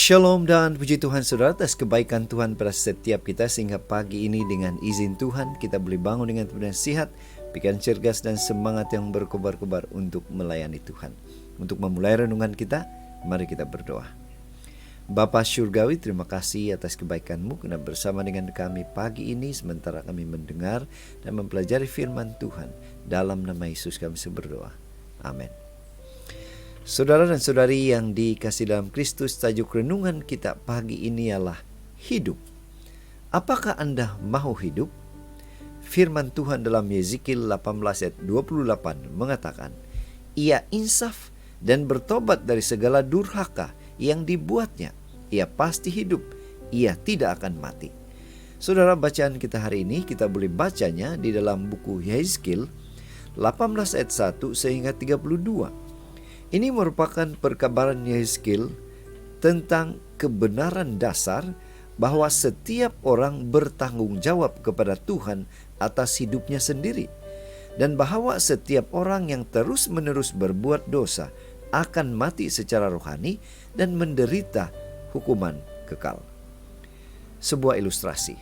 Shalom dan puji Tuhan saudara atas kebaikan Tuhan pada setiap kita, sehingga pagi ini dengan izin Tuhan kita boleh bangun dengan tubuh dan sihat, pikiran cergas dan semangat yang berkobar-kobar untuk melayani Tuhan. Untuk memulai renungan kita, mari kita berdoa. Bapa Syurgawi, terima kasih atas kebaikan-Mu karena bersama dengan kami pagi ini sementara kami mendengar dan mempelajari firman Tuhan. Dalam nama Yesus kami berdoa. Amin. Saudara dan saudari yang dikasihi dalam Kristus, tajuk renungan kita pagi ini ialah hidup. Apakah Anda mau hidup? Firman Tuhan dalam Yeskiel 18 ayat 28 mengatakan, Ia insaf dan bertobat dari segala durhaka yang dibuatnya. Ia pasti hidup, ia tidak akan mati. Saudara, bacaan kita hari ini kita boleh bacanya di dalam buku Yeskiel 18 ayat 1 sehingga 32. Ini merupakan perkabaran Yeskiel tentang kebenaran dasar bahwa setiap orang bertanggung jawab kepada Tuhan atas hidupnya sendiri, dan bahwa setiap orang yang terus-menerus berbuat dosa akan mati secara rohani dan menderita hukuman kekal. Sebuah ilustrasi.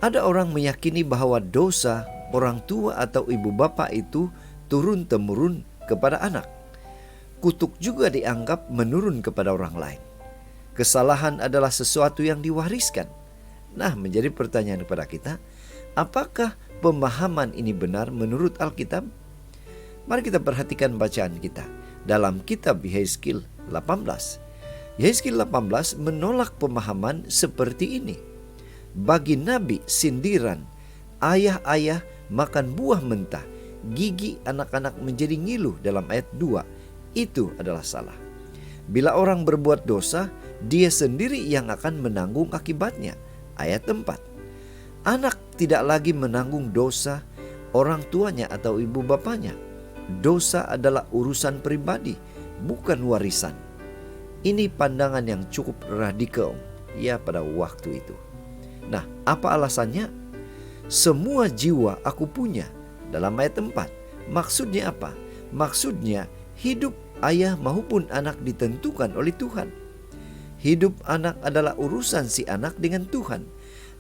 Ada orang meyakini bahwa dosa orang tua atau ibu bapa itu turun-temurun kepada anak. Kutuk juga dianggap menurun kepada orang lain. Kesalahan adalah sesuatu yang diwariskan. Nah, menjadi pertanyaan kepada kita, apakah pemahaman ini benar menurut Alkitab? Mari kita perhatikan bacaan kita dalam kitab Yeskiel 18. Yeskiel 18 menolak pemahaman seperti ini. Bagi nabi sindiran, ayah-ayah makan buah mentah, gigi anak-anak menjadi ngilu dalam ayat 2. Itu adalah salah. Bila orang berbuat dosa, dia sendiri yang akan menanggung akibatnya. Ayat 4. Anak tidak lagi menanggung dosa orang tuanya atau ibu bapanya. Dosa adalah urusan pribadi, bukan warisan. Ini pandangan yang cukup radikal ya pada waktu itu. Nah, apa alasannya? Semua jiwa aku punya dalam ayat 4. Maksudnya apa? Maksudnya hidup ayah maupun anak ditentukan oleh Tuhan. Hidup anak adalah urusan si anak dengan Tuhan,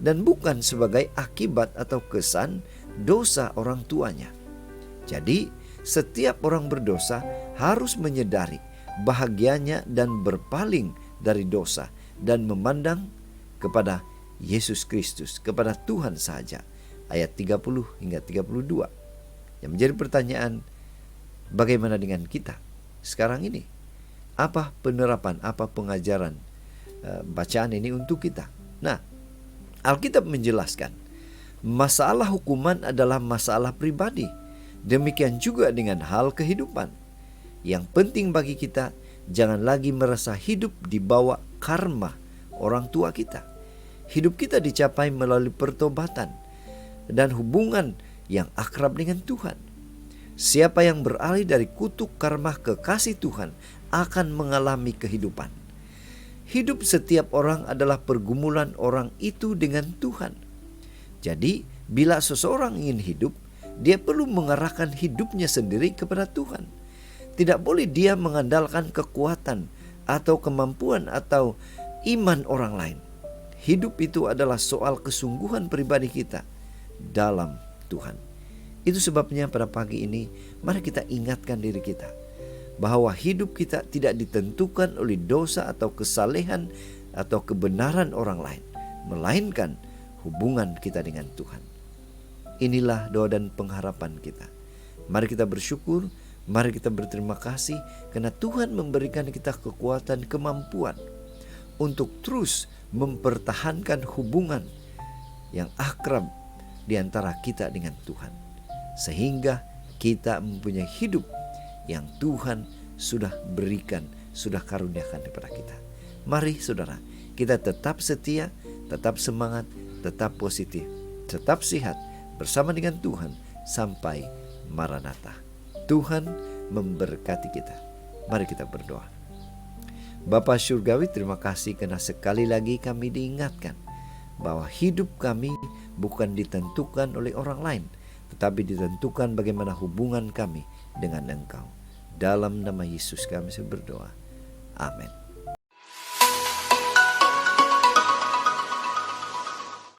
dan bukan sebagai akibat atau kesan dosa orang tuanya. Jadi, setiap orang berdosa harus menyadari bahagianya dan berpaling dari dosa dan memandang kepada Yesus Kristus, kepada Tuhan saja. Ayat 30 hingga 32. Yang menjadi pertanyaan, bagaimana dengan kita sekarang ini? Apa penerapan, apa pengajaran bacaan ini untuk kita? Nah, Alkitab menjelaskan masalah hukuman adalah masalah pribadi. Demikian juga dengan hal kehidupan. Yang penting bagi kita, jangan lagi merasa hidup di bawah karma orang tua kita. Hidup kita dicapai melalui pertobatan dan hubungan yang akrab dengan Tuhan. Siapa yang beralih dari kutuk karma ke kasih Tuhan akan mengalami kehidupan. Hidup setiap orang adalah pergumulan orang itu dengan Tuhan. Jadi, bila seseorang ingin hidup, dia perlu mengarahkan hidupnya sendiri kepada Tuhan. Tidak boleh dia mengandalkan kekuatan atau kemampuan atau iman orang lain. Hidup itu adalah soal kesungguhan pribadi kita dalam Tuhan. Itu sebabnya pada pagi ini mari kita ingatkan diri kita bahwa hidup kita tidak ditentukan oleh dosa atau kesalehan atau kebenaran orang lain, melainkan hubungan kita dengan Tuhan. Inilah doa dan pengharapan kita. Mari kita bersyukur, mari kita berterima kasih karena Tuhan memberikan kita kekuatan, kemampuan untuk terus mempertahankan hubungan yang akrab di antara kita dengan Tuhan, sehingga kita mempunyai hidup yang Tuhan sudah berikan, sudah karuniakan kepada kita. Mari saudara, kita tetap setia, tetap semangat, tetap positif, tetap sehat bersama dengan Tuhan sampai Maranatha. Tuhan memberkati kita. Mari kita berdoa. Bapa Syurgawi, terima kasih karena sekali lagi kami diingatkan bahwa hidup kami bukan ditentukan oleh orang lain, tetapi ditentukan bagaimana hubungan kami dengan Engkau. Dalam nama Yesus kami berdoa. Amin.